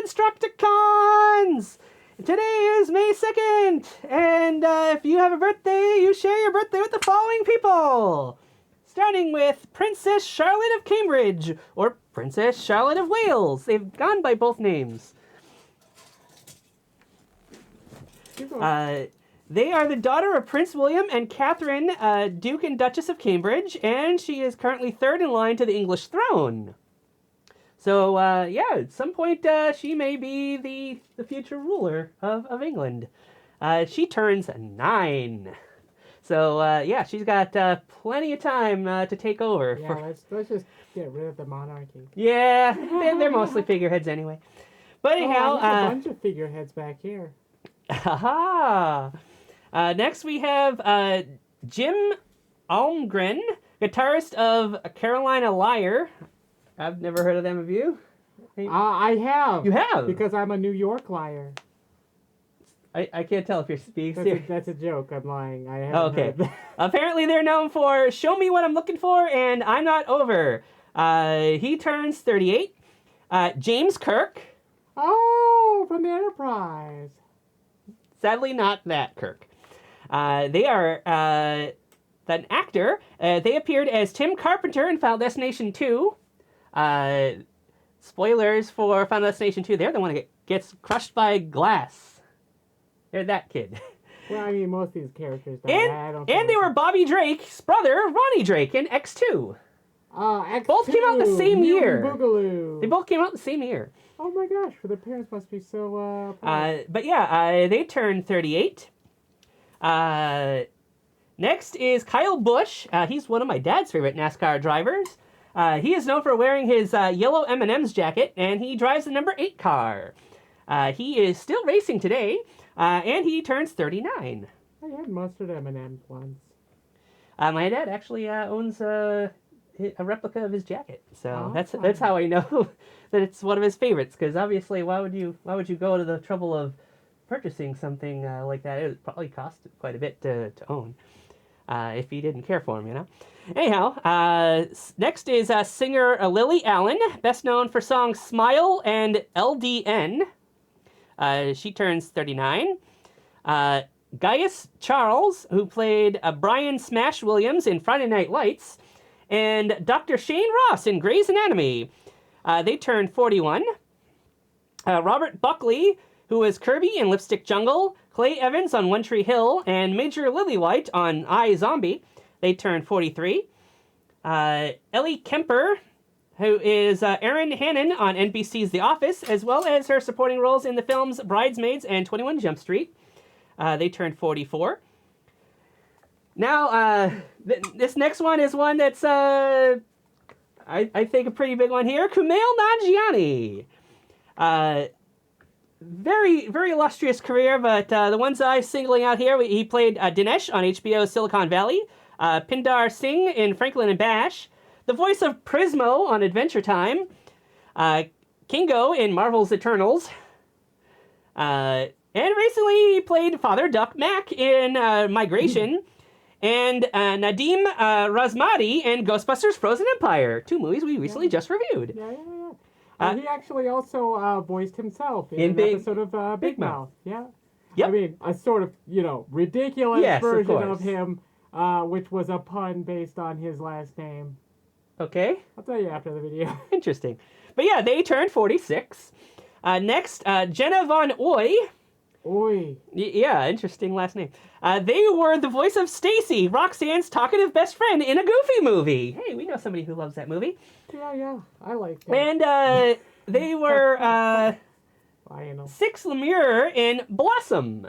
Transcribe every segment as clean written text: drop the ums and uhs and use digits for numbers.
Constructicons! Today is May 2nd, and if you have a birthday, you share your birthday with the following people. Starting with Princess Charlotte of Cambridge, or Princess Charlotte of Wales. They've gone by both names. They are the daughter of Prince William and Catherine, Duke and Duchess of Cambridge, and she is currently third in line to the English throne. So, at some point, she may be the future ruler of England. She turns 9. So, she's got plenty of time to take over. Yeah, let's just get rid of the monarchy. Yeah, they're mostly figureheads anyway. But anyhow... a bunch of figureheads back here. Haha! Next we have Jim Almgren, guitarist of Carolina Liar. I've never heard of them, have you? I have. You have? Because I'm a New York liar. I can't tell if you're being serious. That's a joke. I'm lying. I haven't heard that. Apparently they're known for Show Me What I'm Looking For and I'm Not Over. He turns 38. James Kirk. Oh, from the Enterprise. Sadly not that Kirk. They are an actor. They appeared as Tim Carpenter in Final Destination 2. Spoilers for Final Destination 2. They're the one that gets crushed by glass. They're that kid. Well, I mean, most of these characters don't. And they were Bobby Drake's brother, Ronnie Drake, in X2. X2. Both came out the same year. Boogaloo. They both came out the same year. Oh my gosh, their parents must be so they turned 38. Next is Kyle Busch. He's one of my dad's favorite NASCAR drivers. He is known for wearing his yellow M&M's jacket, and he drives the number 8 car. He is still racing today, and he turns 39. I had mustard M&M's once. My dad actually owns a replica of his jacket, so that's how I know that it's one of his favorites. Because obviously, why would you go to the trouble of purchasing something like that? It would probably cost quite a bit to own if you didn't care for him, you know. Anyhow, next is singer Lily Allen, best known for songs "Smile" and "LDN." She turns 39. Gaius Charles, who played Brian Smash Williams in Friday Night Lights, and Dr. Shane Ross in Grey's Anatomy. They turned 41. Robert Buckley, who was Kirby in Lipstick Jungle, Clay Evans on One Tree Hill, and Major Lillywhite on iZombie. They turned 43. Ellie Kemper, who is Erin Hannon on NBC's The Office, as well as her supporting roles in the films Bridesmaids and 21 Jump Street. They turned 44. Now, this next one is one that's, I think, a pretty big one here. Kumail Nanjiani. Very, very illustrious career, but the ones I'm singling out here, he played Dinesh on HBO's Silicon Valley, Pindar Singh in Franklin and Bash, the voice of Prismo on Adventure Time, Kingo in Marvel's Eternals, and recently he played Father Duck Mac in Migration, and Nadim Razmati in Ghostbusters Frozen Empire, 2 movies we recently just reviewed. Yeah. He actually also voiced himself in an episode of Big Mouth. Yeah. Yep. I mean, a sort of, ridiculous version of him, which was a pun based on his last name. Okay. I'll tell you after the video. Interesting. But yeah, they turned 46. Next, Jenna Von Oy. Oy. Yeah, interesting last name. They were the voice of Stacy, Roxanne's talkative best friend in a Goofy movie. Hey, we know somebody who loves that movie. Yeah, I like that. And they were Six Lemure in Blossom.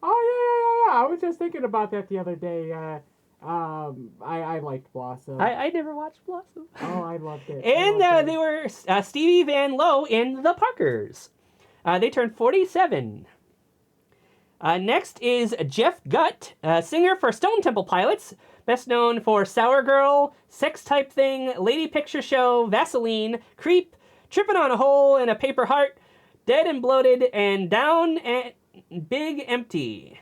Oh, yeah. I was just thinking about that the other day. I liked Blossom. I never watched Blossom. Oh, I loved it. And they were Stevie Van Lowe in The Parkers. They turned 47. Next is Jeff Gutt, singer for Stone Temple Pilots, best known for Sour Girl, Sex Type Thing, Lady Picture Show, Vaseline, Creep, Tripping on a Hole in a Paper Heart, Dead and Bloated, and Down and Big Empty.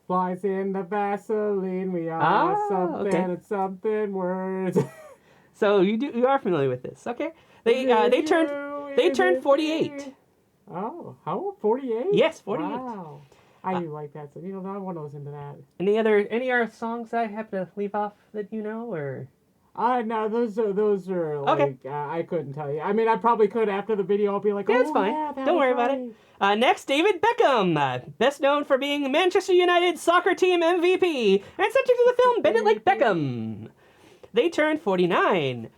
Flies in the Vaseline, we are something and something words. So you are familiar with this, okay? They turned They turned 48. Oh, how old? 48? Yes, 48. Wow. I do like that. So, not one of those into that. Any other songs I have to leave off that you know, or? No, those are like, okay. I couldn't tell you. I mean, I probably could after the video. I'll be like, yeah, it's fine. Yeah, don't worry about it. Next, David Beckham, best known for being Manchester United soccer team MVP and subject to the film Bend It Like Beckham. They turned 49.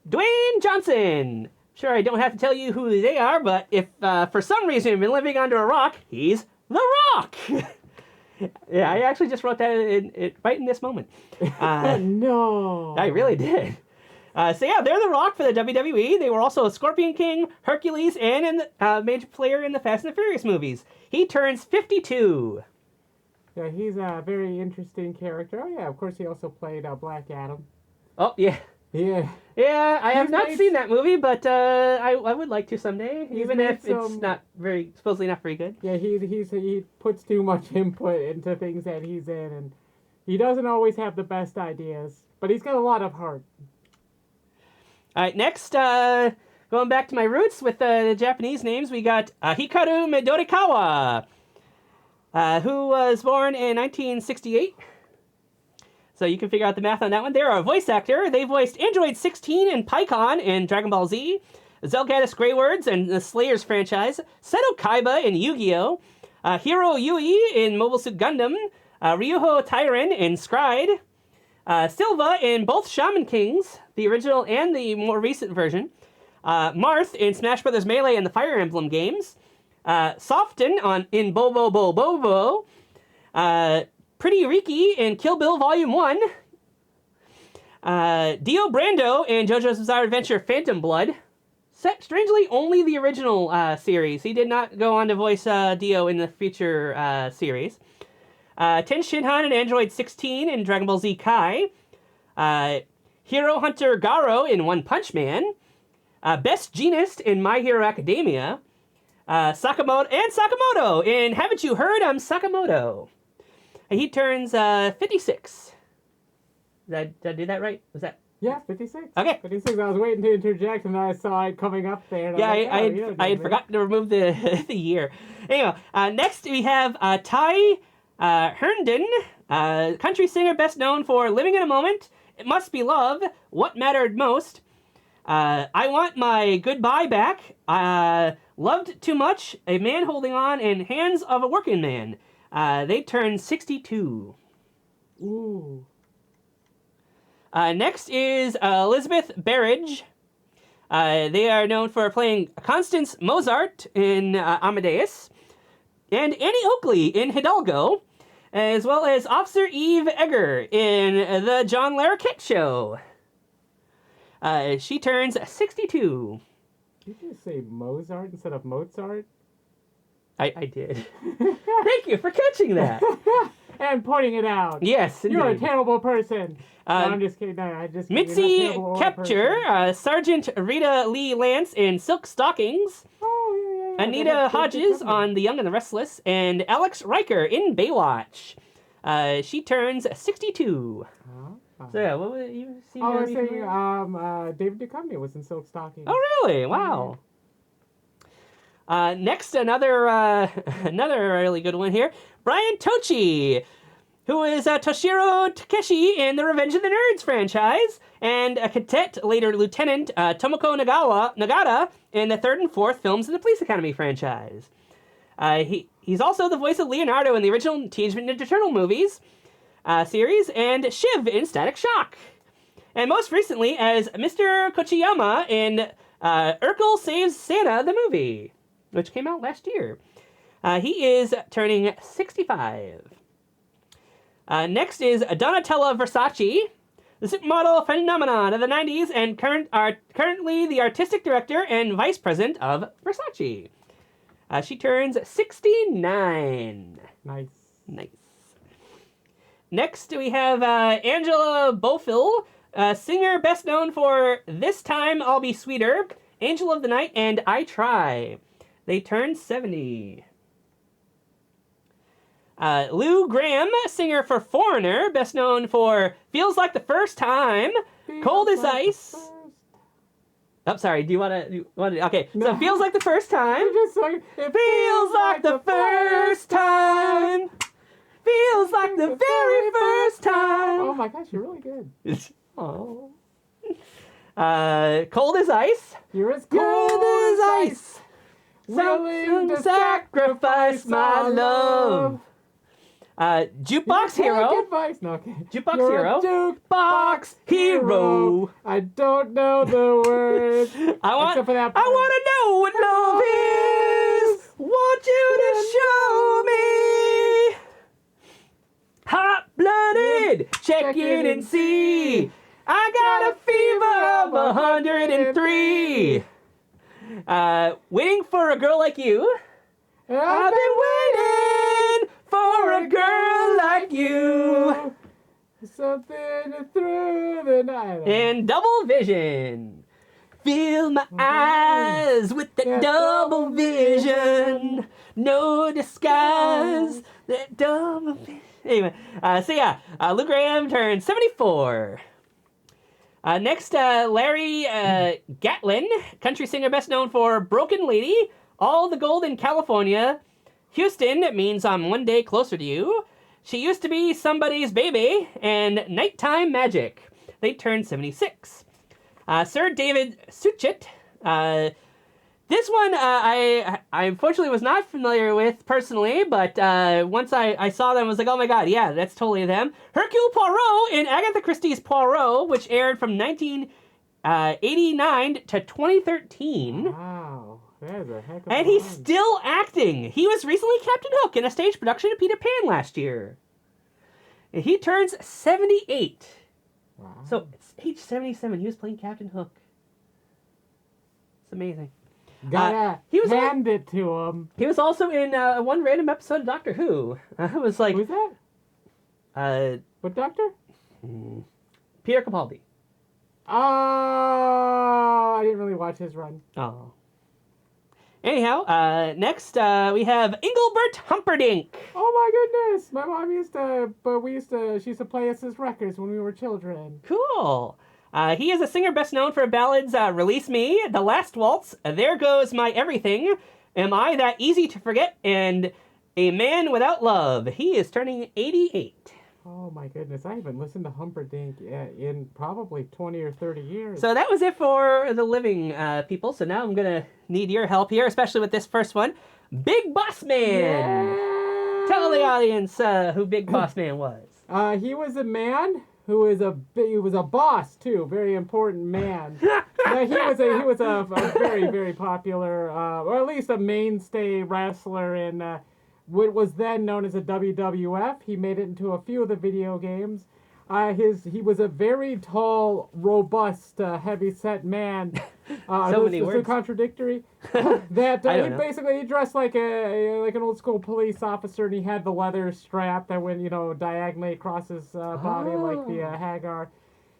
Dwayne Johnson. Sure, I don't have to tell you who they are, but if for some reason you've been living under a rock, he's The Rock. Yeah, I actually just wrote that right in this moment. No. I really did. So yeah, they're The Rock for the WWE. They were also a Scorpion King, Hercules, and a major player in the Fast and the Furious movies. He turns 52. Yeah, he's a very interesting character. Oh yeah, of course he also played Black Adam. Oh yeah. Yeah. Yeah, I have not seen that movie, but I would like to someday, even if it's supposedly not very good. Yeah, he puts too much input into things that he's in, and he doesn't always have the best ideas, but he's got a lot of heart. All right, next, going back to my roots with the Japanese names, we got Hikaru Midorikawa, who was born in 1968. So you can figure out the math on that one. They're a voice actor. They voiced Android 16 and Pikkon in Dragon Ball Z, Zelgadis Greywords and the Slayers franchise, Seto Kaiba in Yu-Gi-Oh!, Hiro Yui in Mobile Suit Gundam, Ryuho Tyron in Scride, Silva in both Shaman Kings, the original and the more recent version, Marth in Smash Bros. Melee and the Fire Emblem games, Soften in Bobo Bobo, Pretty Riki in Kill Bill Volume 1, Dio Brando in JoJo's Bizarre Adventure Phantom Blood. Strangely, only the original series. He did not go on to voice Dio in the future series. Ten Shinhan in Android 16 in Dragon Ball Z Kai. Hero Hunter Garo in One Punch Man. Best Genist in My Hero Academia. Sakamoto in Haven't You Heard I'm Sakamoto. He turns 56. Did I do that right? Was that? Yeah, 56. Okay. 56. I was waiting to interject, and I saw it coming up there. Yeah, I had forgotten to remove the year. Anyway, next we have Ty Herndon, country singer best known for Living in a Moment, It Must Be Love, What Mattered Most, I Want My Goodbye Back, Loved Too Much, A Man Holding On, and Hands of a Working Man. They turned 62. Ooh. Next is Elizabeth Berridge. They are known for playing Constance Mozart in Amadeus, and Annie Oakley in Hidalgo, as well as Officer Eve Egger in the John Larroquette Show. She turns 62. Did you say Mozart instead of Mozart? I did. Thank you for catching that. And pointing it out. Yes, indeed. You're a terrible person. No, I'm just kidding. No, Mitzi Kepcher, Sergeant Rita Lee Lance in Silk Stockings. Oh, yeah. Anita Hodges on The Young and the Restless, and Alex Riker in Baywatch. She turns 62. So yeah, what was you see? I was saying, David Duchovny was in Silk Stockings. Oh, really? Wow. Next, another really good one here. Brian Tochi, who is Toshiro Takeshi in the Revenge of the Nerds franchise, and a cadet, later Lieutenant Tomoko Nagata in the third and fourth films in the Police Academy franchise. He's also the voice of Leonardo in the original Teenage Mutant Ninja Turtle movies series, and Shiv in Static Shock. And most recently as Mr. Kochiyama in Urkel Saves Santa, the movie, which came out last year. He is turning 65. Next is Donatella Versace, the supermodel phenomenon of the 90s and currently the artistic director and vice president of Versace. She turns 69. Nice. Next, we have Angela Bofill, singer best known for This Time I'll Be Sweeter, Angel of the Night, and I Try. They turned 70. Lou Graham, singer for Foreigner, best known for Feels Like the First Time, Cold as Ice. Oh, sorry. Do you want to? Okay. No. So it feels like the first time. It feels like the first time. Feels like the very first time. Oh my gosh, you're really good. Oh. Cold as ice. You're as cold as ice. Willing to sacrifice my love. Jukebox Hero. Good advice. No, okay. Jukebox You're Hero. Jukebox Hero. I don't know the words. Except for that part. I want to know what love is. Want you to show me. Hot-blooded. Check in and see. I got a fever of 103. Waiting for a girl like you. I've been waiting for a girl like you. Something through the night. And double vision. Fill my eyes with that double vision. No disguise. That double vision. Anyway, Lou Graham turned 74. Next, Larry Gatlin, country singer best known for Broken Lady, All the Gold in California. Houston means I'm one day closer to you. She used to be somebody's baby. And Nighttime Magic. They turned 76. Sir David Suchet. This one I unfortunately was not familiar with personally, but once I saw them, I was like, oh my god, yeah, that's totally them. Hercule Poirot in Agatha Christie's Poirot, which aired from 1989 to 2013. Wow, that is a heck of a And he's still acting. He was recently Captain Hook in a stage production of Peter Pan last year. And he turns 78. Wow. So, at age 77, he was playing Captain Hook. It's amazing. Gotta hand it to him. He was also in one random episode of Doctor Who. I was like... Who's that? What doctor? Pierre Capaldi. Oh, I didn't really watch his run. Oh. Anyhow, next we have Engelbert Humperdinck. Oh my goodness! My mom used to play us his records when we were children. Cool. He is a singer best known for ballads Release Me, The Last Waltz, There Goes My Everything, Am I That Easy to Forget, and A Man Without Love. He is turning 88. Oh my goodness, I haven't listened to Humperdinck in probably 20 or 30 years. So that was it for the living people, so now I'm going to need your help here, especially with this first one. Big Boss Man! Yeah. Tell the audience who Big Boss Man was. He was a man who was he was a boss too, very important man. He was a very, very popular, or at least a mainstay wrestler in what was then known as the WWF. He made it into a few of the video games. He was a very tall, robust, heavy-set man. So many words. So contradictory. He dressed like an old school police officer, and he had the leather strap that went diagonally across his body like the Hagar.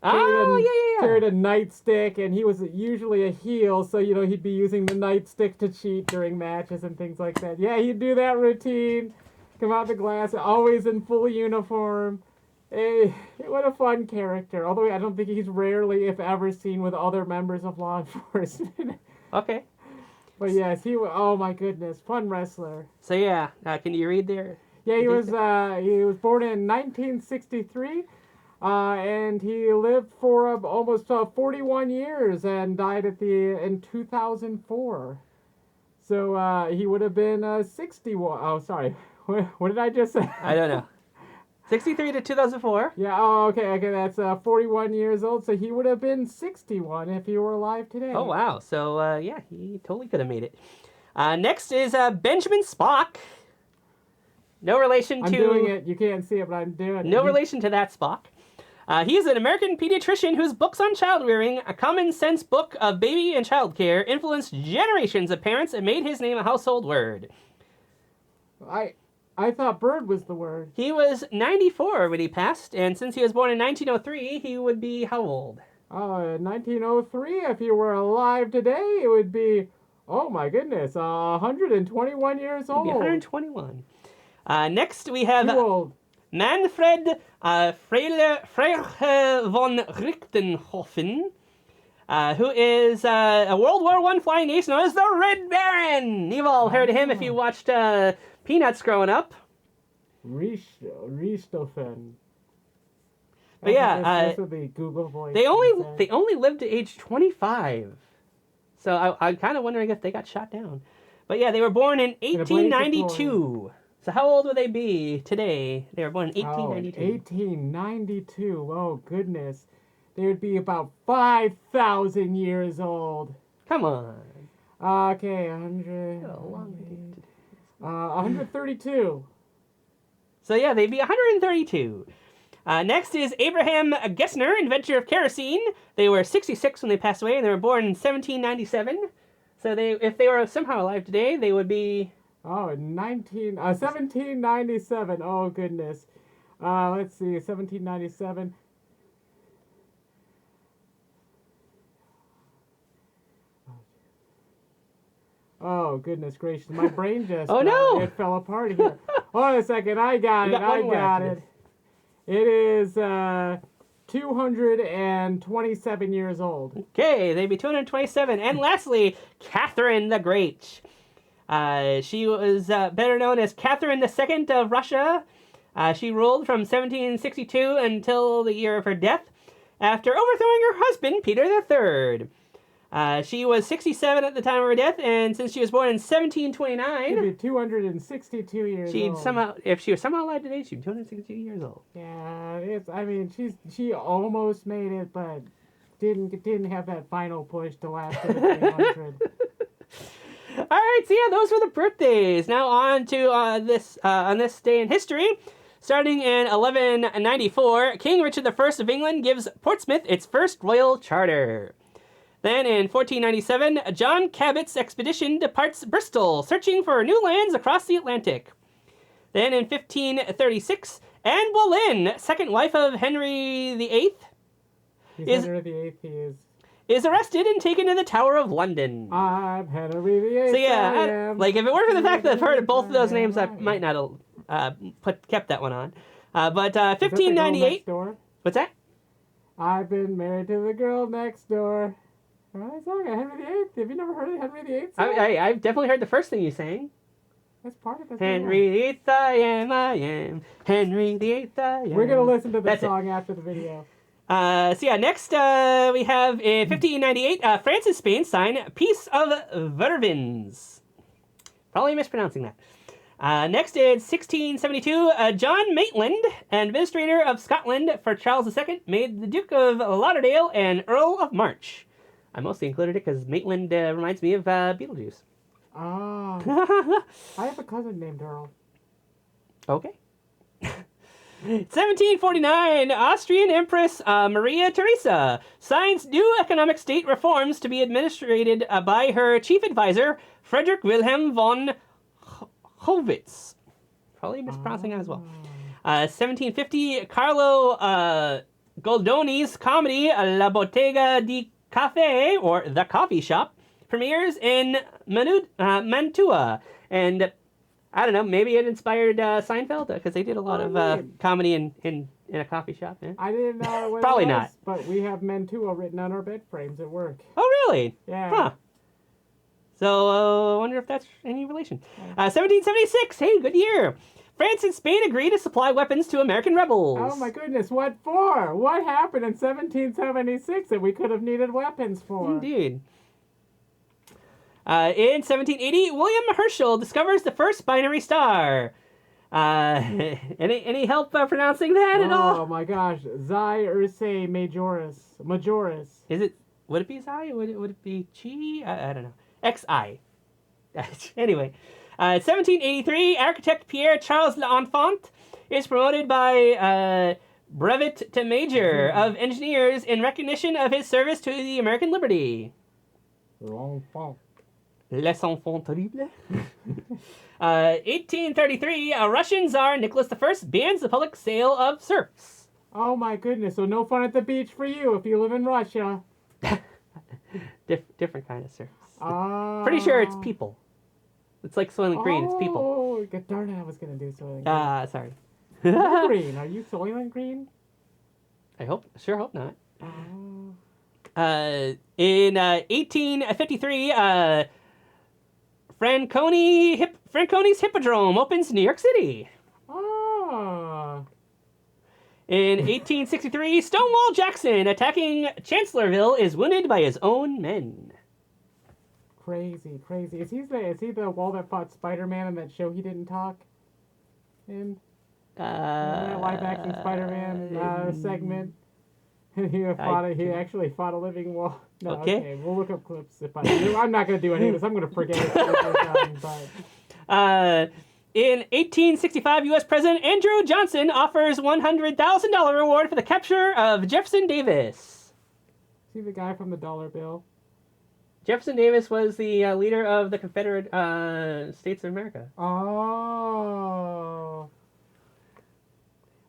Carried a nightstick, and he was usually a heel, so he'd be using the nightstick to cheat during matches and things like that. Yeah, he'd do that routine. Come out the glass, always in full uniform. Hey, what a fun character. Although I don't think he's rarely, if ever, seen with other members of law enforcement. Okay. But yes, oh my goodness, fun wrestler. So yeah, can you read there? Yeah, he was born in 1963, and he lived for almost 41 years and died in 2004. So he would have been 61. Oh, sorry. What did I just say? I don't know. 63 to 2004. Yeah, oh, okay, that's 41 years old, so he would have been 61 if he were alive today. Oh, wow. So, yeah, he totally could have made it. Next is Benjamin Spock. No relation to... I'm doing it. You can't see it, but I'm doing it. No relation to that Spock. He is an American pediatrician whose books on child rearing, a common sense book of baby and child care, influenced generations of parents and made his name a household word. I thought bird was the word. He was 94 when he passed, and since he was born in 1903, he would be how old? 1903, if he were alive today, it would be, oh my goodness, 121 years old. He'd be 121. Next, we have Too Manfred Freyre von Richtenhofen. who is a World War I flying ace known as the Red Baron. You've all heard of him if you watched Peanuts growing up. Richthofen. But yeah, this would be Google voice. They only lived to age 25. So I'm kind of wondering if they got shot down. But yeah, they were born in 1892. So how old would they be today? They were born in 1892. 1892. Oh, goodness. They would be about 5,000 years old. Come on. Okay, 132. So yeah, they'd be 132. Next is Abraham Gessner, inventor of kerosene. They were 66 when they passed away, and they were born in 1797. So if they were somehow alive today, they would be... Oh, 1797. Oh, goodness. Let's see, 1797. Oh, goodness gracious. My brain just... Oh, no! It fell apart here. Hold on a second. I got it. It is 227 years old. Okay, they'd be 227. And lastly, Catherine the Great. She was better known as Catherine II of Russia. She ruled from 1762 until the year of her death, after overthrowing her husband, Peter III. She was 67 at the time of her death, and since she was born in 1729... She'd be 262 years old. If she was somehow alive today, she'd be 262 years old. Yeah, she almost made it, but didn't have that final push to last to the 300. All right, so yeah, those were the birthdays. Now on to on this day in history. Starting in 1194, King Richard I of England gives Portsmouth its first royal charter. Then in 1497, John Cabot's expedition departs Bristol, searching for new lands across the Atlantic. Then in 1536, Anne Boleyn, second wife of Henry VIII, is arrested and taken to the Tower of London. I'm Henry VIII. So yeah, if it weren't for the fact that I've heard of both of those names, I might not have kept that one on. But 1598. What's that? I've been married to the girl next door. Right, song, Henry VIII. Have you never heard of Henry VIII? I've definitely heard the first thing you sang. That's part of it. Henry VIII, I am. Henry VIII, I am. We're going to listen to the song after the video. Next we have in 1598, France and Spain sign Peace of Vervins. Probably mispronouncing that. Next in 1672, John Maitland, administrator of Scotland for Charles II, made the Duke of Lauderdale and Earl of March. I mostly included it because Maitland reminds me of Beetlejuice. Oh. I have a cousin named Earl. Okay. 1749, Austrian Empress Maria Theresa signs new economic state reforms to be administered by her chief advisor, Friedrich Wilhelm von Howitz. Probably mispronouncing that as well. 1750, Carlo Goldoni's comedy La Bottega di Cafe, or The Coffee Shop, premieres in Mantua. And I don't know, maybe it inspired Seinfeld, because they did a lot of comedy in a coffee shop. Yeah? I didn't know what Probably it was, not. But we have Mantua written on our bed frames at work. Oh, really? Yeah. Huh. So I wonder if that's any relation. 1776, hey, good year. France and Spain agree to supply weapons to American rebels. Oh my goodness, what for? What happened in 1776 that we could have needed weapons for? Indeed. In 1780, William Herschel discovers the first binary star. Any help pronouncing that at all? Oh my gosh, Xi Ursae Majoris. Is it? Would it be Xi? Would it be Chi? I don't know. XI. Anyway, 1783, architect Pierre Charles L'Enfant is promoted by brevet to major of engineers in recognition of his service to the American liberty. L'Enfant. Les enfants terribles. 1833, Russian Tsar Nicholas I bans the public sale of serfs. Oh my goodness, so no fun at the beach for you if you live in Russia. Different kind of serfs. Pretty sure it's people. It's like Soylent Green, it's people. Oh, darn it, I was going to do Soylent Green. Sorry. Green, are you Soylent Green? Sure hope not. In 1853, Francone's Hippodrome opens in New York City. Oh. In 1863, Stonewall Jackson attacking Chancellorsville is wounded by his own men. Crazy. Is he the wall that fought Spider-Man in that show he didn't talk in? That live-action Spider-Man segment? He actually fought a living wall. No, okay. We'll look up clips I'm not going to do any of this. I'm going to forget it. In 1865, U.S. President Andrew Johnson offers $100,000 reward for the capture of Jefferson Davis. Is he the guy from the dollar bill? Jefferson Davis was the leader of the Confederate States of America. Oh.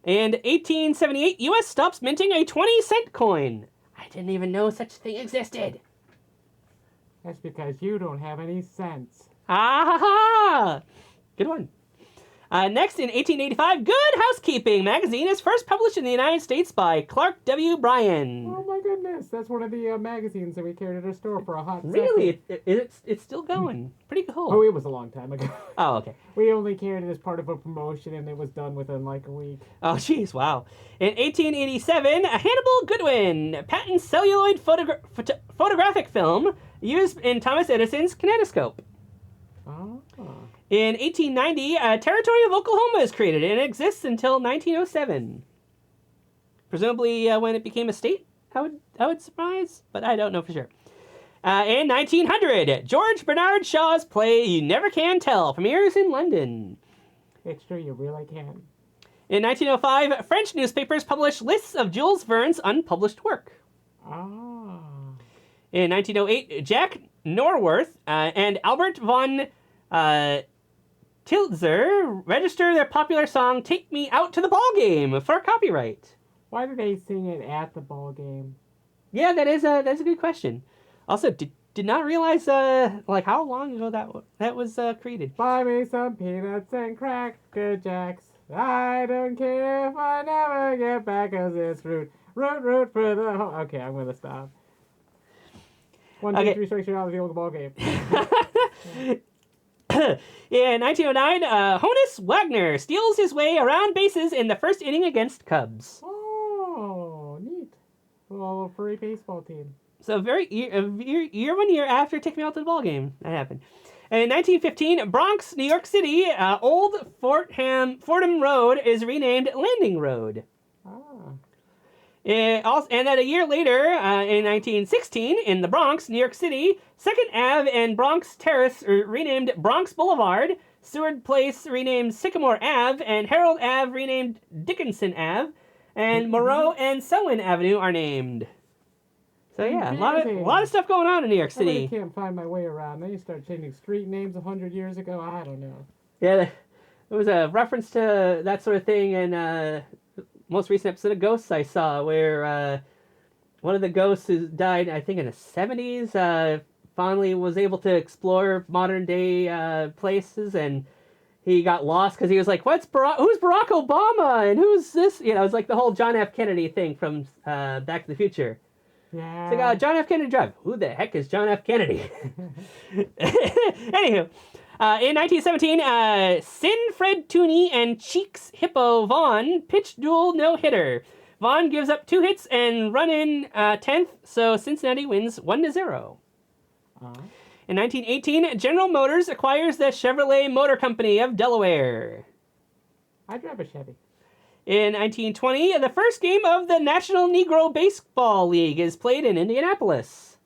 And 1878, U.S. stops minting a 20-cent coin. I didn't even know such a thing existed. That's because you don't have any sense. Ah ha ha! Good one. Next, in 1885, Good Housekeeping magazine is first published in the United States by Clark W. Bryan. Oh my goodness, that's one of the magazines that we carried at our store for a hot second. Really? It's still going. Pretty cool. Oh, it was a long time ago. Oh, okay. We only carried it as part of a promotion, and it was done within like a week. Oh, jeez, wow. In 1887, Hannibal Goodwin patents celluloid photographic film used in Thomas Edison's kinetoscope. Oh. In 1890, a territory of Oklahoma is created and it exists until 1907. Presumably when it became a state, I would surmise, but I don't know for sure. In 1900, George Bernard Shaw's play You Never Can Tell premieres in London. It's true, you really can. In 1905, French newspapers publish lists of Jules Verne's unpublished work. Ah. In 1908, Jack Norworth and Albert von Tiltzer register their popular song "Take Me Out to the Ball Game" for copyright. Why do they sing it at the ball game? Yeah, that's a good question. Also, did not realize how long ago that was created. Buy me some peanuts and Cracker Jacks. I don't care if I never get back, 'cause it's root for the whole... Okay, I'm gonna stop. 1, 2, 3 strikes you out of the old ball game. In 1909, Honus Wagner steals his way around bases in the first inning against Cubs. Oh, neat. Well, furry baseball team. So year 1 year after Take Me Out to the Ball Game, that happened. And in 1915, Bronx, New York City, Old Fordham Road is renamed Landing Road. Ah. And then a year later, in 1916, in the Bronx, New York City, 2nd Ave and Bronx Terrace are renamed Bronx Boulevard, Seward Place renamed Sycamore Ave, and Harold Ave renamed Dickinson Ave, and Moreau and Selwyn Avenue are named. So yeah, a lot of stuff going on in New York City. I can't find my way around. They start changing street names 100 years ago. I don't know. Yeah, there was a reference to that sort of thing in most recent episode of Ghosts I saw, where one of the ghosts who died, I think in the 70s, finally was able to explore modern day places, and he got lost because he was like, who's Barack Obama, and who's this? You know, it's like the whole John F. Kennedy thing from Back to the Future. Yeah. It's like, John F. Kennedy Drive. Who the heck is John F. Kennedy? Anywho. In 1917, Sinfred Tooney and Cheeks Hippo Vaughn pitched dual no-hitter. Vaughn gives up 2 hits and run in 10th, so Cincinnati wins 1-0. In 1918, General Motors acquires the Chevrolet Motor Company of Delaware. I drive a Chevy. In 1920, the first game of the National Negro Baseball League is played in Indianapolis.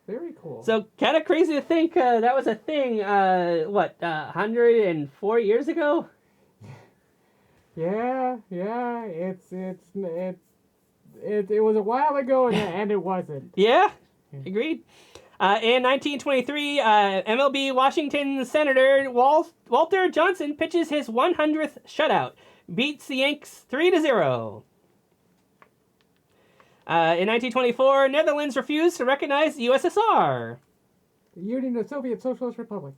Very cool. So kind of crazy to think that was a thing, 104 years ago? Yeah, it was a while ago and it wasn't. Yeah, agreed. In 1923, MLB Washington Senator Walter Johnson pitches his 100th shutout, beats the Yanks 3-0. In 1924, Netherlands refused to recognize the USSR. The Union of Soviet Socialist Republic.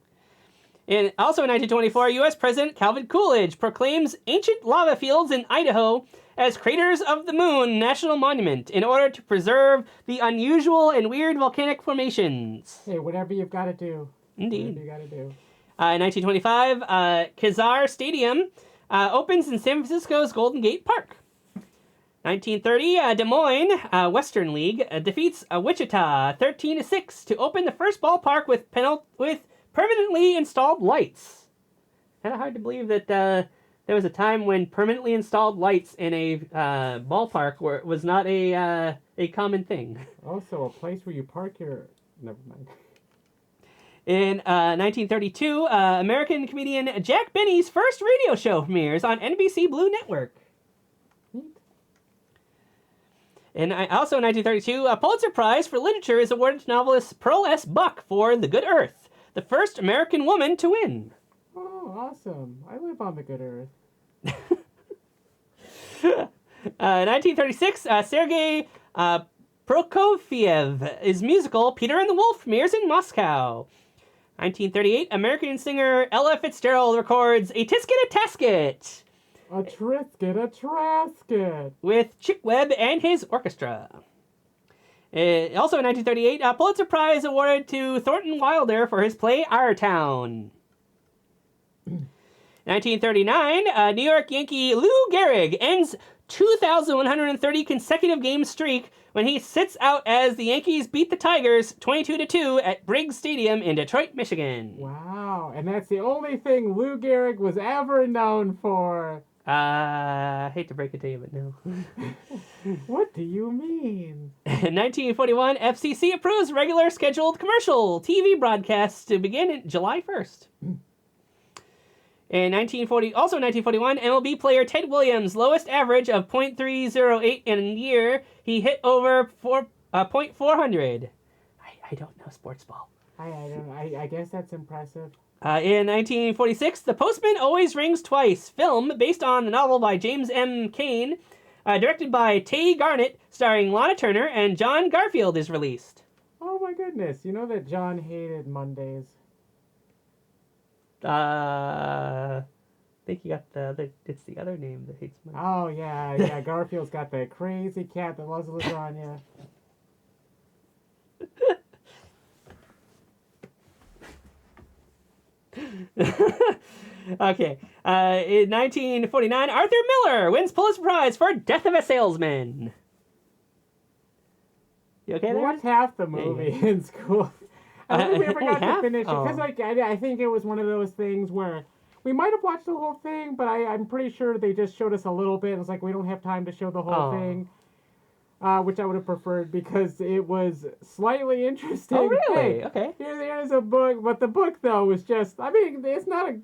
Also in 1924, U.S. President Calvin Coolidge proclaims ancient lava fields in Idaho as Craters of the Moon National Monument in order to preserve the unusual and weird volcanic formations. Hey, whatever you've got to do. Indeed. Whatever you got to do. In 1925, Kezar Stadium opens in San Francisco's Golden Gate Park. 1930, Des Moines Western League defeats Wichita 13-6 to open the first ballpark with permanently installed lights. Kind of hard to believe that there was a time when permanently installed lights in a ballpark was not a common thing. Also, a place where you park your... Never mind. In 1932, American comedian Jack Benny's first radio show premieres on NBC Blue Network. And also in 1932, a Pulitzer Prize for Literature is awarded to novelist Pearl S. Buck for The Good Earth, the first American woman to win. Oh, awesome. I live on the good earth. 1936, Sergei Prokofiev's musical Peter and the Wolf premieres in Moscow. 1938, American singer Ella Fitzgerald records A Tisket a Tasket. A Trisket a Trasket. With Chick Webb and his orchestra. Also in 1938, a Pulitzer Prize awarded to Thornton Wilder for his play Our Town. 1939, New York Yankee Lou Gehrig ends 2,130 consecutive game streak when he sits out as the Yankees beat the Tigers 22-2 at Briggs Stadium in Detroit, Michigan. Wow, and that's the only thing Lou Gehrig was ever known for. I hate to break it to you, but no. What do you mean? In 1941, FCC approves regular scheduled commercial TV broadcasts to begin in July 1st. In 1941, MLB player Ted Williams' lowest average of .308 in a year, he hit over .400. I don't know sports ball. I guess that's impressive. In 1946, The Postman Always Rings Twice, film based on the novel by James M. Cain, directed by Tay Garnett, starring Lana Turner and John Garfield, is released. Oh my goodness, you know that John hated Mondays. I think you got it's the other name that hates Mondays. Oh yeah, Garfield's got the crazy cat that loves lasagna. Okay. In 1949, Arthur Miller wins Pulitzer Prize for Death of a Salesman. You okay there? We watched half the movie in school. I don't think we ever got to finish it. Because I think it was one of those things where we might have watched the whole thing, but I'm pretty sure they just showed us a little bit. It was like, we don't have time to show the whole thing. Which I would have preferred because it was slightly interesting. Oh, really? Hey, okay. Here's a book, but the book, though, was just... I mean, it's not a...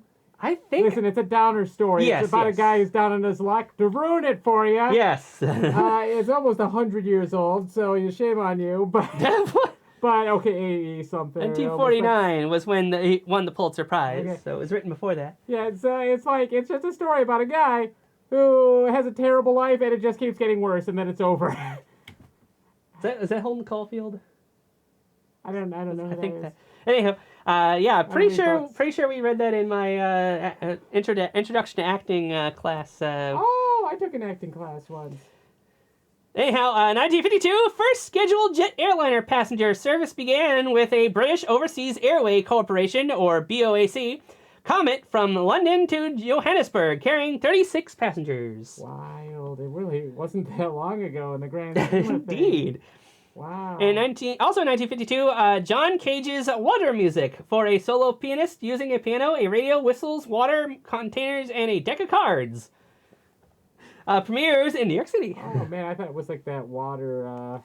Listen, it's a downer story. Yes, it's about a guy who's down on his luck. To ruin it for you. Yes. It's almost 100 years old, so shame on you. But okay, 80-something. 1949 was when he won the Pulitzer Prize, so it was written before that. Yeah, it's just a story about a guy who has a terrible life, and it just keeps getting worse, and then it's over. Is that Holden Caulfield? I don't know who I think that is. Anyhow, pretty sure we read that in my introduction to acting class. I took an acting class once. Anyhow, 1952, first scheduled jet airliner passenger service began with a British Overseas Airway Corporation, or BOAC, Comet from London to Johannesburg, carrying 36 passengers. Wild. It really wasn't that long ago in the grand scheme of Indeed. things. Wow. Also in 1952, John Cage's Water Music for a solo pianist using a piano, a radio, whistles, water containers, and a deck of cards. Premieres in New York City. Oh man, I thought it was like that water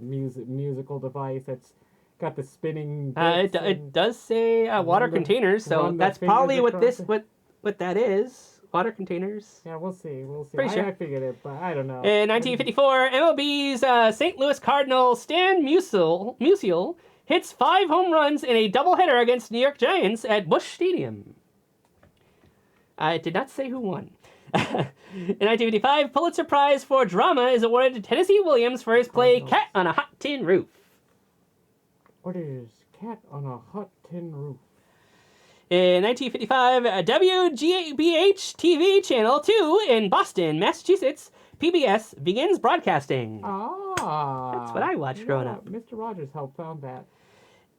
musical device that's got the spinning. It does say water containers, so that's probably what that is. Water containers. Yeah, we'll see. Pretty sure. I figured it, but I don't know. In 1954, MLB's St. Louis Cardinal Stan Musial hits 5 home runs in a doubleheader against New York Giants at Busch Stadium. It did not say who won. In 1955, Pulitzer Prize for Drama is awarded to Tennessee Williams for his play Cat on a Hot Tin Roof. What is Cat on a Hot Tin Roof? In 1955, WGBH TV Channel 2 in Boston, Massachusetts, PBS begins broadcasting. That's what I watched growing up. Mr. Rogers helped found that.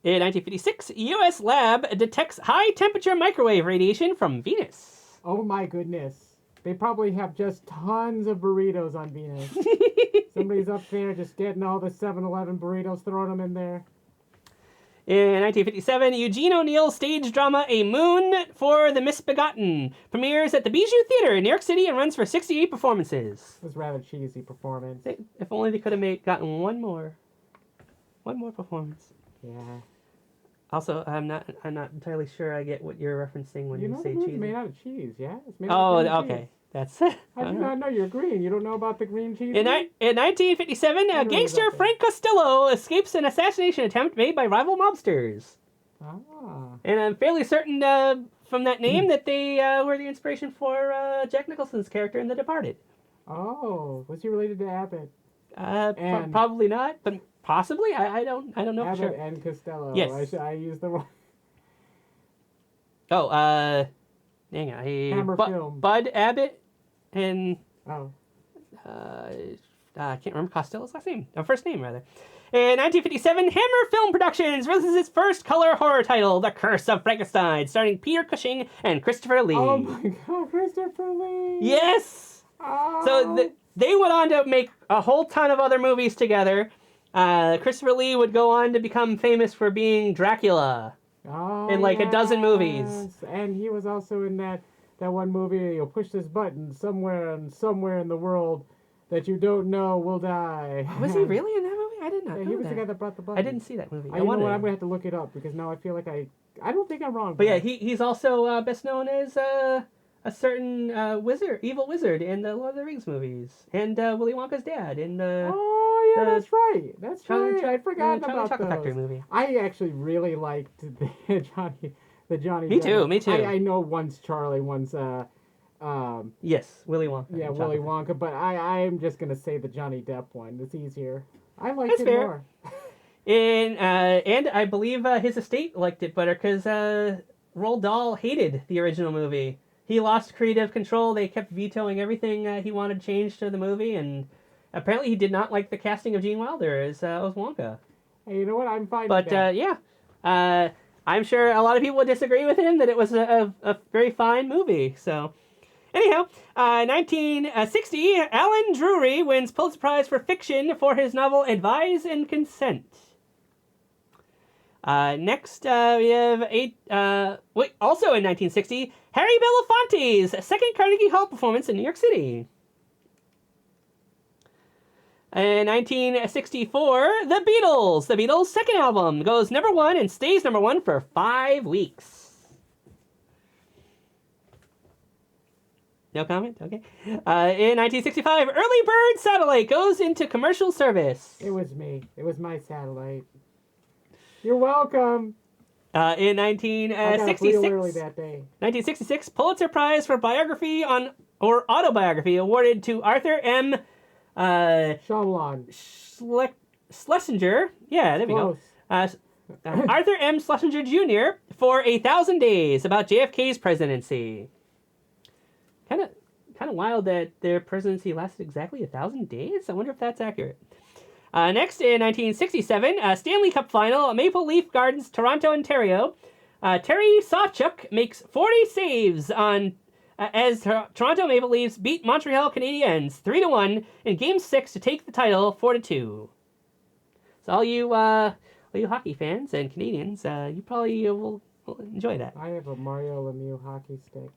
In 1956, U.S. lab detects high-temperature microwave radiation from Venus. Oh, my goodness. They probably have just tons of burritos on Venus. Somebody's up there just getting all the 7-Eleven burritos, throwing them in there. In 1957, Eugene O'Neill's stage drama A Moon for the Misbegotten premieres at the Bijou Theater in New York City and runs for 68 performances. It was a rather cheesy performance. If only they could have gotten one more performance. Yeah. Also, I'm not entirely sure I get what you're referencing when you say cheese. It's made out of cheese, yeah? It's made out of okay. Cheese. That's it. I do not know you're green. You don't know about the green cheese? In 1957, gangster Frank Costello escapes an assassination attempt made by rival mobsters. And I'm fairly certain from that name that they were the inspiration for Jack Nicholson's character in The Departed. Oh, was he related to Abbott? Probably not, but possibly. I don't know Abbott for sure. and Costello. Yes. I used the wrong. Oh, hang on. Hammer Film. Bud Abbott and I can't remember Costello's last name. First name, rather. In 1957, Hammer Film Productions releases its first color horror title, The Curse of Frankenstein, starring Peter Cushing and Christopher Lee. Oh my God, Christopher Lee! Yes! Oh. So they went on to make a whole ton of other movies together. Christopher Lee would go on to become famous for being Dracula in like a dozen movies. And he was also in that one movie, you'll push this button, somewhere in the world that you don't know will die. Was he really in that movie? I did not know he was that. the guy that brought the button. I didn't see that movie. You know what? I'm going to have to look it up because now I feel like I don't think I'm wrong. But yeah, he's also best known as a certain evil wizard in the Lord of the Rings movies. And Willy Wonka's dad in the... Oh, yeah, that's right. That's right. I'd forgotten about Chocolate those. Factory movie. I actually really liked the Johnny. Me too. I know one's Charlie, one's yes, Willy Wonka. Yeah, Willy Wonka. But I'm just gonna say the Johnny Depp one. It's easier. I liked That's it fair. more. And I believe his estate liked it better because Roald Dahl hated the original movie. He lost creative control. They kept vetoing everything he wanted changed to the movie, and apparently he did not like the casting of Gene Wilder as Wonka. Hey, you know what? I'm fine with that. Yeah. I'm sure a lot of people would disagree with him that it was a very fine movie. So, anyhow, 1960, Alan Drury wins Pulitzer Prize for Fiction for his novel Advise and Consent. Next, we have also in 1960, Harry Belafonte's second Carnegie Hall performance in New York City. In 1964, The Beatles' second album goes #1 and stays #1 for 5 weeks. No comment? Okay. In 1965, Early Bird satellite goes into commercial service. It was me. It was my satellite. You're welcome. In I got up real early 1966, that day. 1966, Pulitzer Prize for biography or autobiography awarded to Arthur M. Shyamalan. Schlesinger. Yeah, there we go. Arthur M. Schlesinger Jr. for 1,000 Days about JFK's presidency. Kind of wild that their presidency lasted exactly 1,000 days. I wonder if that's accurate. Next, in 1967, Stanley Cup final, Maple Leaf Gardens, Toronto, Ontario. Terry Sawchuk makes 40 saves on as Toronto Maple Leafs beat Montreal Canadiens 3-1 in Game 6 to take the title 4-2. So all you hockey fans and Canadians, you probably will enjoy that. I have a Mario Lemieux hockey stick.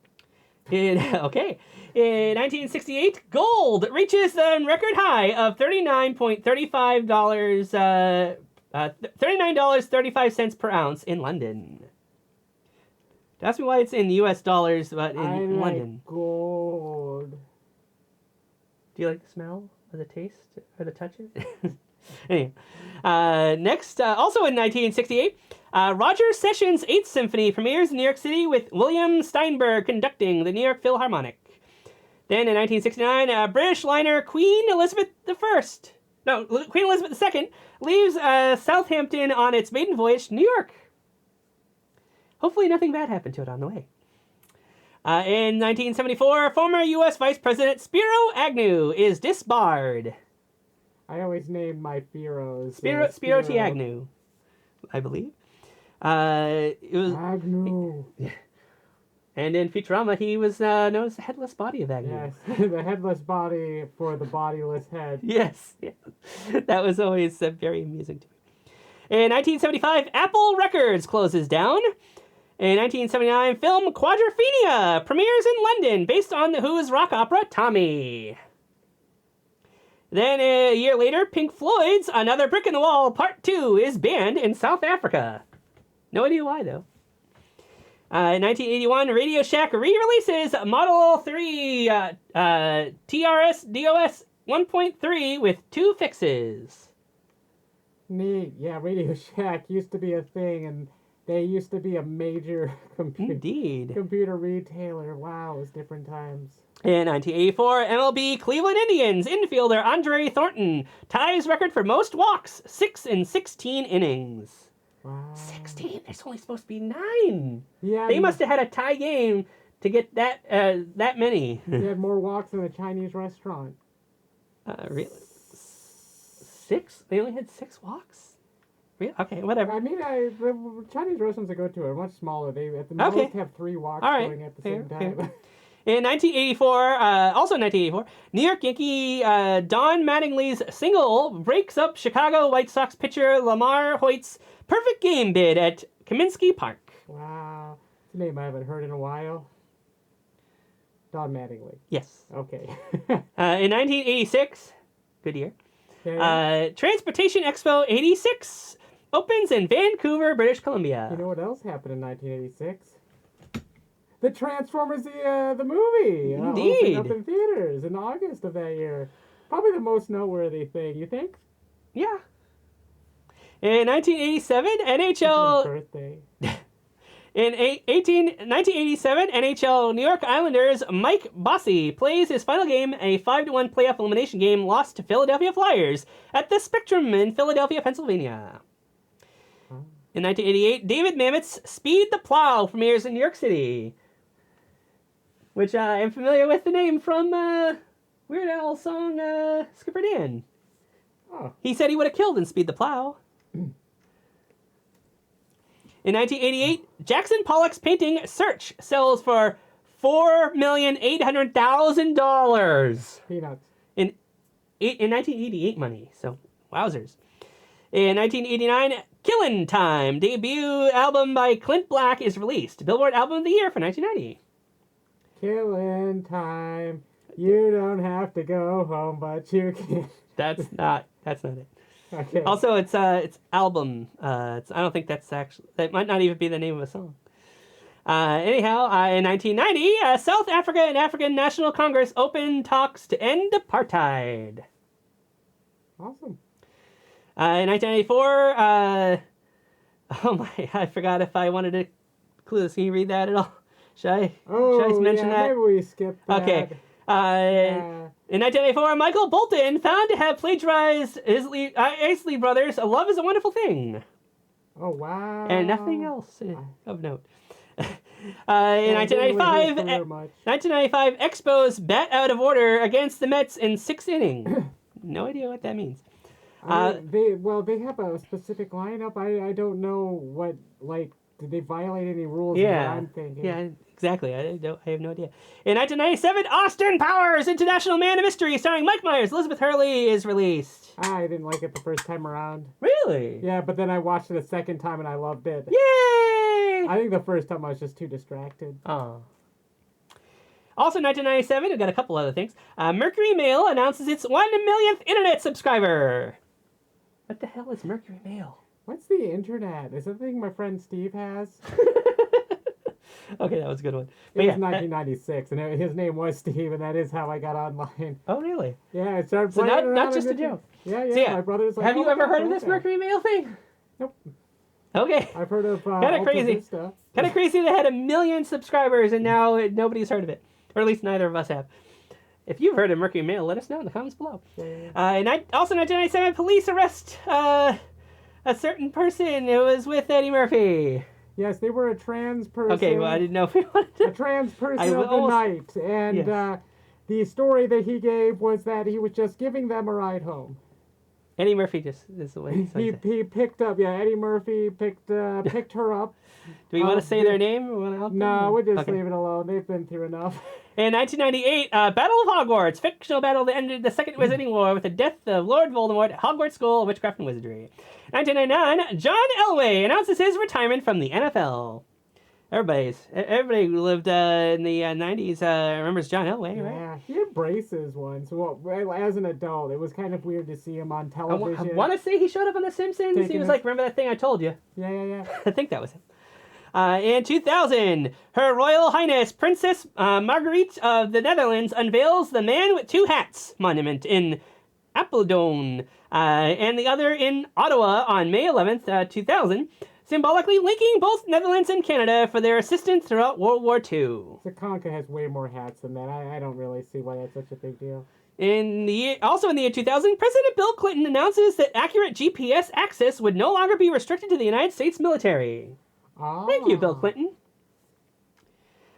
In 1968, gold reaches the record high of $39.35 per ounce in London. Don't ask me why it's in U.S. dollars, but in London. Gold. Do you like the smell or the taste or the touch of it? Anyway, next, also in 1968, Roger Sessions' 8th Symphony premieres in New York City with William Steinberg conducting the New York Philharmonic. Then in 1969, British liner Queen Elizabeth II leaves Southampton on its maiden voyage to New York. hopefully nothing bad happened to it on the way. In 1974, former U.S. Vice President Spiro Agnew is disbarred. I always named my Spiros. Spiro T. Agnew, I believe. It was Agnew. And in Futurama, he was known as the headless body of Agnew. Yes, the headless body for the bodiless head. Yes. That was always very amusing to me. In 1975, Apple Records closes down. In 1979, film Quadrophenia premieres in London, based on The Who's rock opera Tommy. Then a year later, Pink Floyd's Another Brick in the Wall Part 2 is banned in South Africa. No idea why, though. In 1981, Radio Shack re-releases Model 3 TRS DOS 1.3 with 2 fixes. Neat. Yeah, Radio Shack used to be a thing, and they used to be a major computer retailer. Wow, it was different times. In 1984, MLB Cleveland Indians infielder Andre Thornton ties record for most walks, 6 in 16 innings. Wow. 16? There's only supposed to be 9. Yeah, they must have had a tie game to get that many. They had more walks than a Chinese restaurant. Really? 6? They only had 6 walks? Really? Okay, whatever. I mean, the Chinese restaurants I go to are much smaller. They at the most have 3 walks going at the same time. In 1984, also 1984, New York Yankee Don Mattingly's single breaks up Chicago White Sox pitcher Lamar Hoyt's perfect game bid at Kaminsky Park. Wow. It's a name I haven't heard in a while. Don Mattingly. Yes. Okay. In 1986, good year, Transportation Expo 86 opens in Vancouver, British Columbia. You know what else happened in 1986? The Transformers, the movie. Indeed. Opened up in theaters in August of that year. Probably the most noteworthy thing, you think? Yeah. In 1987, NHL... birthday. In 1987, NHL New York Islanders' Mike Bossy plays his final game, a 5-1 playoff elimination game lost to Philadelphia Flyers at the Spectrum in Philadelphia, Pennsylvania. In 1988, David Mamet's Speed the Plow premieres in New York City, which I am familiar with the name from Weird Al's song Skipper Dan. Oh. He said he would have killed in Speed the Plow. In 1988, Jackson Pollock's painting Search sells for $4,800,000. Peanuts. In 1988 money, so wowzers. In 1989, Killin' Time, debut album by Clint Black, is released. Billboard Album of the Year for 1990. Killin' Time, you don't have to go home, but you can. That's not it. Okay. Also, it's album. I don't think that might not even be the name of a song. Anyhow, in 1990, South Africa and African National Congress open talks to end apartheid. Awesome. In 1994, I forgot if I wanted to include this. Can you read that at all? Should I mention that? Maybe we skip that. Okay. In 1994, Michael Bolton found to have plagiarized Isley Brothers' Love is a Wonderful Thing. Oh, wow. And nothing else of note. In 1995, Expos bat out of order against the Mets in 6th inning. No idea what that means. They have a specific lineup. I don't know what, did they violate any rules? Yeah. I'm thinking. Yeah, exactly. I have no idea. In 1997, Austin Powers International Man of Mystery, starring Mike Myers, Elizabeth Hurley, is released. I didn't like it the first time around. Really? Yeah, but then I watched it a second time and I loved it. Yay! I think the first time I was just too distracted. Oh. Also, 1997, we've got a couple other things. Mercury Mail announces its 1 millionth internet subscriber. What the hell is Mercury Mail? What's the internet? Is that the thing my friend Steve has? Okay, that was a good one. It was 1996, and his name was Steve, and that is how I got online. Oh, really? Yeah, I started playing around. Not just a joke. Yeah. My brother's like, have you ever heard of this Mercury Mail thing? Nope. Okay. I've heard of kind of crazy. Kind of crazy they had 1 million subscribers, and now nobody's heard of it. Or at least neither of us have. If you've heard of Mercury Mail, let us know in the comments below. Yeah. Also, 1997, police arrest a certain person who was with Eddie Murphy. Yes, they were a trans person. Okay, well, I didn't know if we wanted to... A trans person of the night. And the story that he gave was that he was just giving them a ride home. Eddie Murphy just is the way he picked up, Eddie Murphy picked her up. Do we want to say their name? No, we'll just leave it alone. They've been through enough. In 1998, Battle of Hogwarts, fictional battle that ended the Second Wizarding War with the death of Lord Voldemort at Hogwarts School of Witchcraft and Wizardry. 1999, John Elway announces his retirement from the NFL. Everybody who lived in the 90s remembers John Elway, right? Yeah, he had braces once. Well, as an adult, it was kind of weird to see him on television. I want to say he showed up on The Simpsons. He was like, remember that thing I told you? Yeah. I think that was him. In 2000, Her Royal Highness Princess Marguerite of the Netherlands unveils the Man with Two Hats monument in Apeldoorn, and the other in Ottawa on May 11th, 2000, symbolically linking both Netherlands and Canada for their assistance throughout World War II. Takanka has way more hats than that. I don't really see why that's such a big deal. Also in the year 2000, President Bill Clinton announces that accurate GPS access would no longer be restricted to the United States military. Thank you, Bill Clinton.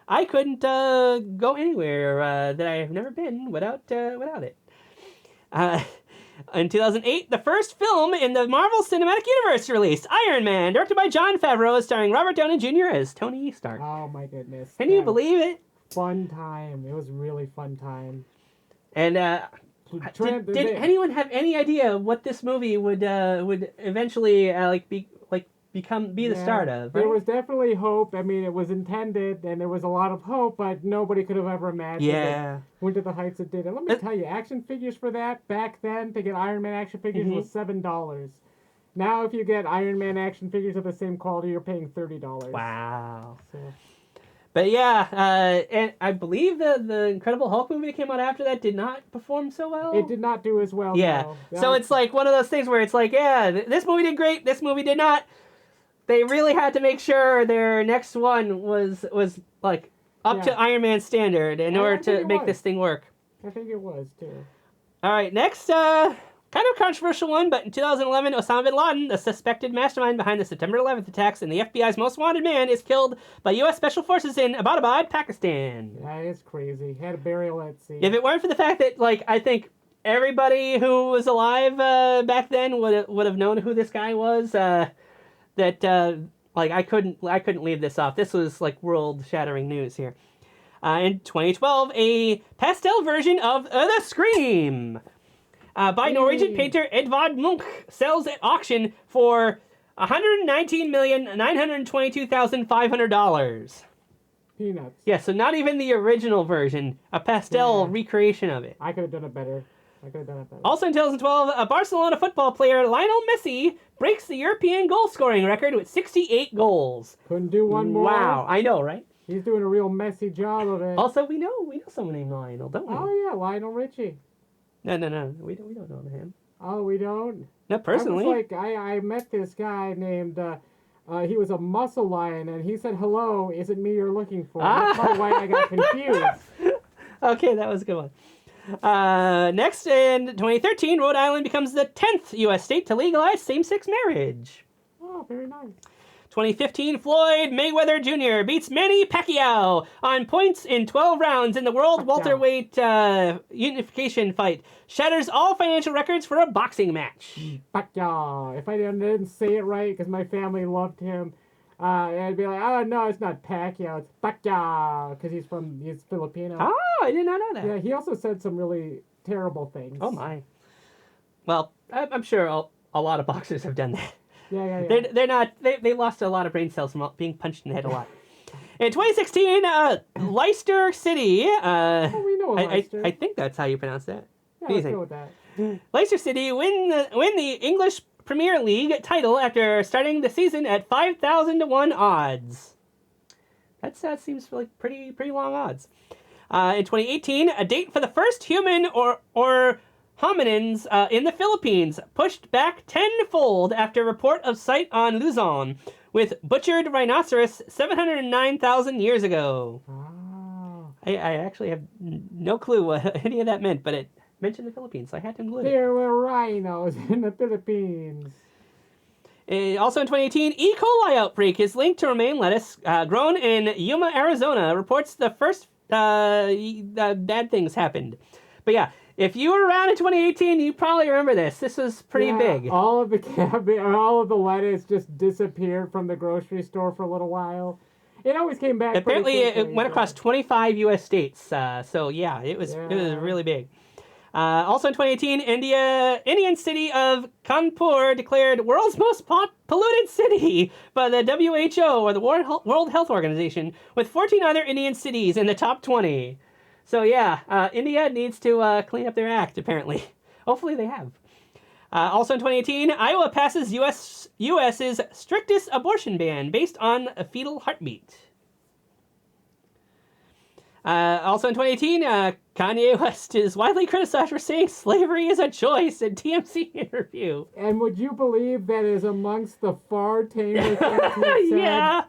I couldn't go anywhere that I have never been without it. In 2008, the first film in the Marvel Cinematic Universe released, Iron Man, directed by Jon Favreau, starring Robert Downey Jr. as Tony Stark. Oh my goodness. Can you believe it? Fun time. It was a really fun time. And did anyone have any idea what this movie would eventually be the start of? Right? There was definitely hope. I mean, it was intended, and there was a lot of hope, but nobody could have ever imagined it went to the heights it did. And let me tell you, action figures for that, back then, to get Iron Man action figures was $7. Now, if you get Iron Man action figures of the same quality, you're paying $30. Wow. But yeah, and I believe the Incredible Hulk movie that came out after that did not perform so well. It did not do as well. Yeah. No. So it's like one of those things where it's like, this movie did great, this movie did not. They really had to make sure their next one was like up to Iron Man standard in order to make this thing work. I think it was too. All right, next kind of controversial one, but in 2011, Osama bin Laden, the suspected mastermind behind the September 11th attacks and the FBI's most wanted man, is killed by U.S. Special Forces in Abbottabad, Pakistan. That is crazy. Had a burial at sea. If it weren't for the fact that, I think everybody who was alive back then would have known who this guy was. I couldn't leave this off. This was world-shattering news here. In 2012, a pastel version of The Scream by Norwegian painter Edvard Munch sells at auction for $119,922,500. Peanuts. Yeah, so not even the original version, a pastel recreation of it. I could have done it better. Also in 2012, a Barcelona football player, Lionel Messi, breaks the European goal-scoring record with 68 goals. Couldn't do one more. Wow, I know, right? He's doing a real messy job of it. Also, we know someone named Lionel, don't we? Oh, yeah, Lionel Richie. No, we don't know him. Oh, we don't? Not personally. I met this guy named, he was a muscle lion, and he said, hello, is it me you're looking for? That's probably why I got confused. Okay, that was a good one. Next, in 2013, Rhode Island becomes the 10th U.S. state to legalize same-sex marriage. Oh, very nice. 2015, Floyd Mayweather Jr. beats Manny Pacquiao on points in 12 rounds in the World Welterweight Unification fight. Shatters all financial records for a boxing match. Pacquiao. If I didn't say it right, because my family loved him, I'd be like, oh, no, it's not Pacquiao, it's Pacquiao, because he's Filipino. Oh, I did not know that. Yeah, he also said some really terrible things. Oh, my. Well, I'm sure a lot of boxers have done that. Yeah. They lost a lot of brain cells from being punched in the head a lot. In 2016, Leicester City. We know Leicester. I think that's how you pronounce that. Yeah, let's go with that. Leicester City win the English Premier League title after starting the season at 5,000 to 1 odds. That seems like pretty long odds. In 2018, a date for the first human or hominins in the Philippines pushed back tenfold after report of sight on Luzon with butchered rhinoceros 709,000 years ago. Oh. I actually have no clue what any of that meant, but it mentioned the Philippines, so I had to include it. There were rhinos in the Philippines. Also in 2018, E. coli outbreak is linked to romaine lettuce grown in Yuma, Arizona. Reports the first bad things happened. But yeah, if you were around in 2018, you probably remember this. This was pretty big. All of the cabbage, all of the lettuce just disappeared from the grocery store for a little while. It always came back. Apparently, it went across 25 U.S. states. So yeah, it was really big. Also in 2018, Indian city of Kanpur declared world's most polluted city by the WHO, or the World Health Organization, with 14 other Indian cities in the top 20. So yeah, India needs to clean up their act, apparently. Hopefully they have. Also in 2018, Iowa passes U.S.'s strictest abortion ban based on a fetal heartbeat. Also in 2018, Kanye West is widely criticized for saying slavery is a choice in TMZ interview. And would you believe that is amongst the far tamer things he said? Yeah,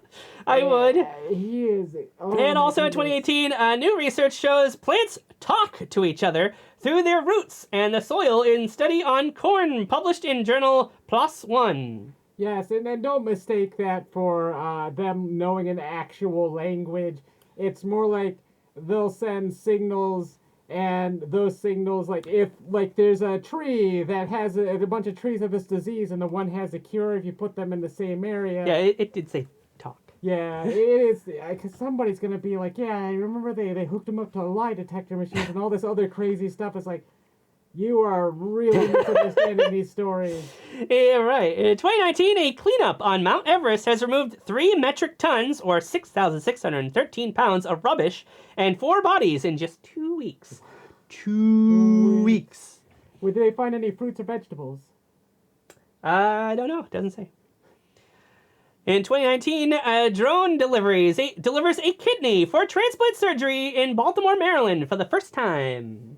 I would. He is. And also in 2018, new research shows plants talk to each other through their roots and the soil in study on corn published in journal PLOS ONE. Yes, and then don't mistake that for them knowing an actual language. It's more like they'll send signals, and those signals, like if there's a tree that has a bunch of trees have this disease and the one has a cure, if you put them in the same area. Yeah, it did say talk. Yeah, it is, because somebody's going to be like, yeah, I remember they hooked them up to lie detector machines and all this other crazy stuff. It's like, you are really misunderstanding these stories. Yeah, right. In 2019, a cleanup on Mount Everest has removed 3 metric tons, or 6,613 pounds, of rubbish and 4 bodies in just 2 weeks. 2 weeks. Well, did they find any fruits or vegetables? I don't know. It doesn't say. In 2019, drone delivers a kidney for transplant surgery in Baltimore, Maryland for the first time.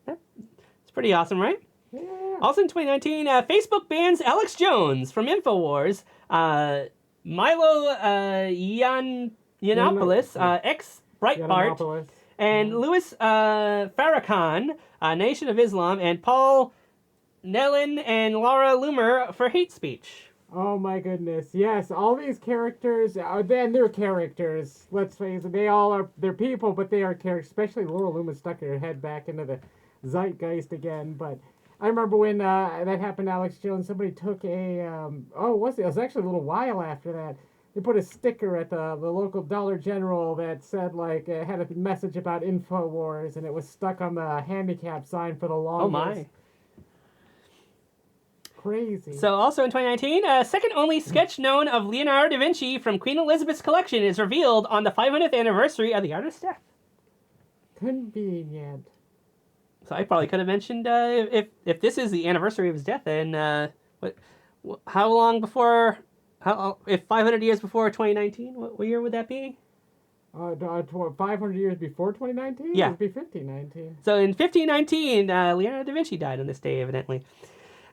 It's pretty awesome, right? Yeah. Also in 2019, Facebook bans Alex Jones from InfoWars, Milo Yiannopoulos, ex-Breitbart, and Louis Farrakhan, Nation of Islam, and Paul Nellin and Laura Loomer for hate speech. Oh my goodness, yes, all these characters, they're characters, let's face it, they're people, but they are characters, especially Laura Loomer stuck her head back into the zeitgeist again. But I remember when that happened to Alex Jones, somebody took it was actually a little while after that, they put a sticker at the local Dollar General that said, had a message about InfoWars, and it was stuck on the handicap sign for the longest. Oh my. Crazy. So also in 2019, second only sketch known of Leonardo da Vinci from Queen Elizabeth's collection is revealed on the 500th anniversary of the artist's death. Convenient. So I probably could have mentioned if this is the anniversary of his death, then how long before? If 500 years before 2019, what year would that be? 500 years before 2019? Yeah. It would be 1519. So in 1519, Leonardo da Vinci died on this day, evidently.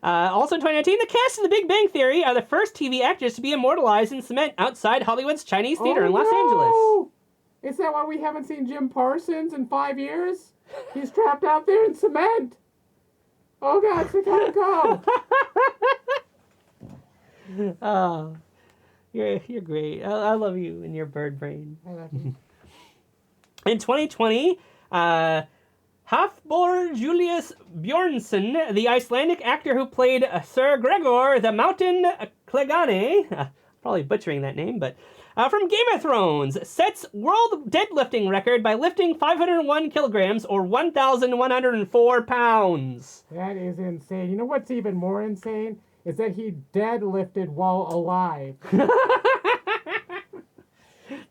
Also in 2019, the cast of The Big Bang Theory are the first TV actors to be immortalized in cement outside Hollywood's Chinese Theater in Los Angeles. Is that why we haven't seen Jim Parsons in 5 years? He's trapped out there in cement. Oh, God, so gotta go. Oh, you're great. I love you and your bird brain. I love you. In 2020, Hafþór Julius Bjornsson, the Icelandic actor who played Sir Gregor the Mountain Clegane, probably butchering that name, but from Game of Thrones, sets world deadlifting record by lifting 501 kilograms or 1,104 pounds. That is insane. You know what's even more insane? Is that he deadlifted while alive.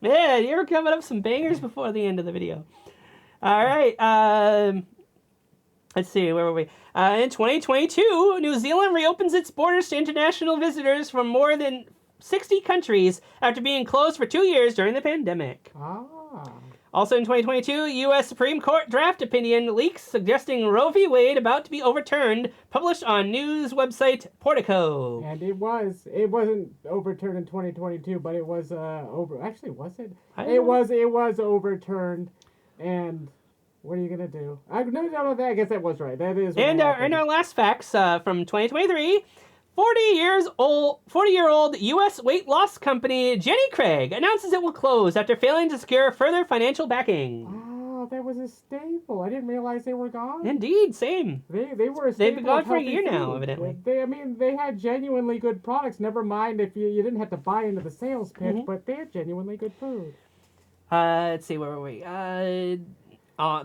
Man, you're coming up some bangers before the end of the video. All right. Let's see. Where were we? In 2022, New Zealand reopens its borders to international visitors from more than 60 countries after being closed for 2 years during the pandemic. Also in 2022, U.S. Supreme Court draft opinion leaks suggesting Roe v. Wade about to be overturned, published on news website Portico. And it wasn't overturned in 2022, but it was actually, was it? It was overturned. And what are you gonna do? No, I guess that was right. That is. And our last facts from 2023: 40-year-old U.S. weight loss company Jenny Craig announces it will close after failing to secure further financial backing. Oh, that was a staple. I didn't realize they were gone. Indeed, same. They were a staple. They've been gone for a year now, evidently. They had genuinely good products. Never mind if you didn't have to buy into the sales pitch, but they had genuinely good food. Let's see, where were we?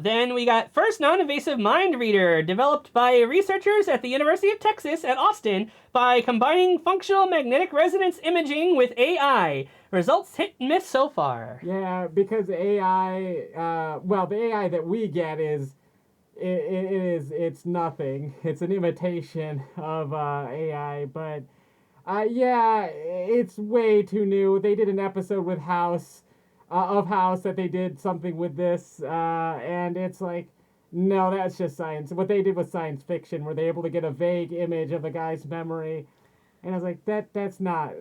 Then we got first non-invasive mind reader developed by researchers at the University of Texas at Austin by combining functional magnetic resonance imaging with AI. Results hit and miss so far. Yeah, because AI, the AI that we get it's nothing. It's an imitation of AI, but it's way too new. They did an episode with House that they did something with this, and it's like, no, that's just science. What they did was science fiction. Were they able to get a vague image of a guy's memory? And I was like, that's not.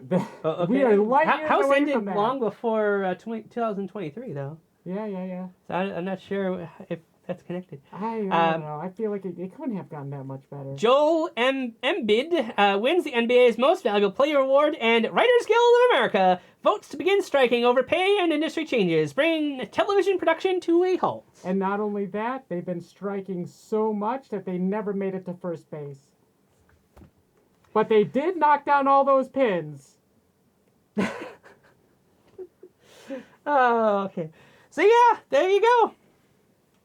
Okay. We are light years House away ended from that. long before 2023, though. Yeah. So I'm not sure if that's connected. I don't know. I feel like it couldn't have gotten that much better. Joel Embiid wins the NBA's Most Valuable Player Award, and Writers Guild of America votes to begin striking over pay and industry changes, bringing television production to a halt. And not only that, they've been striking so much that they never made it to first base. But they did knock down all those pins. Oh, okay. So yeah, there you go.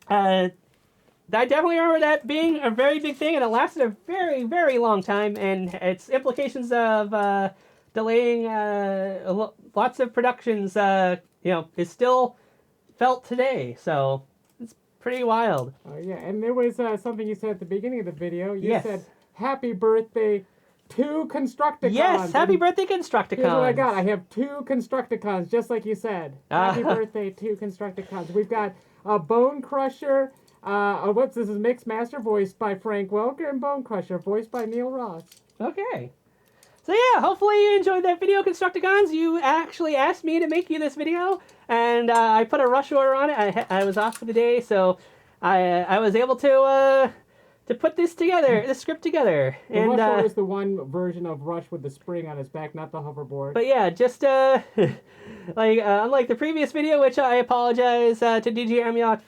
I definitely remember that being a very big thing, and it lasted a very, very long time, and its implications of delaying lots of productions, is still felt today. So it's pretty wild. Oh yeah, and there was something you said at the beginning of the video. You said, "Happy birthday to Constructicons." Yes, happy birthday, Constructicons. Here's what I got. I have 2 Constructicons, just like you said. Happy birthday to Constructicons. We've got a Bone Crusher. This is Mix Master, voiced by Frank Welker, and Bone Crusher, voiced by Neil Ross. Okay. So yeah, hopefully you enjoyed that video, Constructicons. You actually asked me to make you this video, and I put a rush order on it. I was off for the day, so I was able to put this together, this script together. The Rush order is the one version of Rush with the spring on his back, not the hoverboard. But yeah, just unlike the previous video, which I apologize to DJ Amiot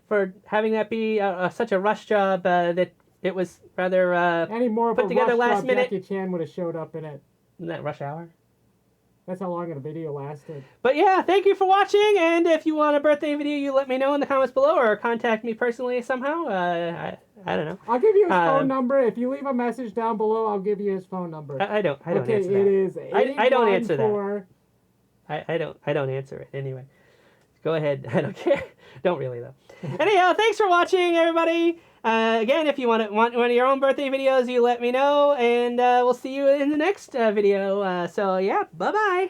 for having that be such a rush job that it was rather any more of put a together rush last job, minute. Jackie Chan would have showed up in it. Isn't that Rush Hour? That's how long the video lasted. But yeah, thank you for watching, and if you want a birthday video, you let me know in the comments below, or contact me personally somehow. I don't know. I'll give you his phone number. If you leave a message down below, I'll give you his phone number. I don't answer that. It is I don't answer that. I don't answer it anyway. Go ahead. I don't care. Don't really though. Anyhow, thanks for watching, everybody. Again, if you want one of your own birthday videos, you let me know, and we'll see you in the next video. So yeah, bye bye.